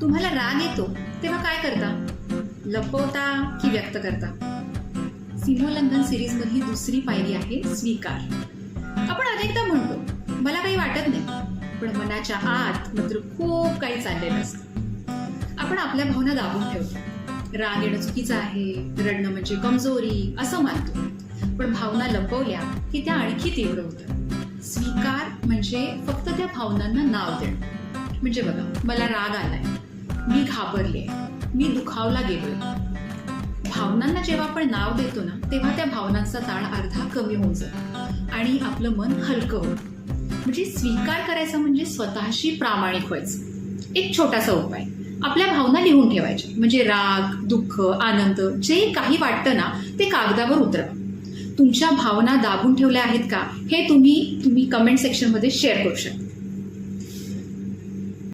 तुम्हाला राग येतो तेव्हा काय करता? लपवता की व्यक्त करता? सीमोल्लंघन सिरीज मधली दुसरी पायरी आहे स्वीकार. आपण अनेकदा म्हणतो मला काही वाटत नाही, पण मनाच्या आत मात्र खूप काही चाललेलं असतं. आपण आपल्या भावना दाबून ठेवतो. राग येणं चुकीचं आहे, रडणं म्हणजे कमजोरी असं मानतो. पण भावना लपवल्या की त्या आणखी तीव्र होतात. स्वीकार म्हणजे फक्त त्या भावनांना नाव देणं. म्हणजे बघा, मला राग आलाय, मी घाबरले, मी दुखावला गेलोय. भावनांना जेव्हा आपण नाव देतो ना, तेव्हा त्या भावनांचा ताण अर्धा कमी होऊन जातो आणि आपलं मन हलकं होतं. म्हणजे स्वीकार करायचा म्हणजे स्वतःशी प्रामाणिक व्हायचं. एक छोटासा उपाय, आपल्या भावना लिहून ठेवायच्या. म्हणजे राग, दुःख, आनंद जे काही वाटतं ना ते कागदावर उतरवा. तुमच्या भावना दाबून ठेवल्या आहेत का हे तुम्ही कमेंट सेक्शनमध्ये शेअर करू शकता.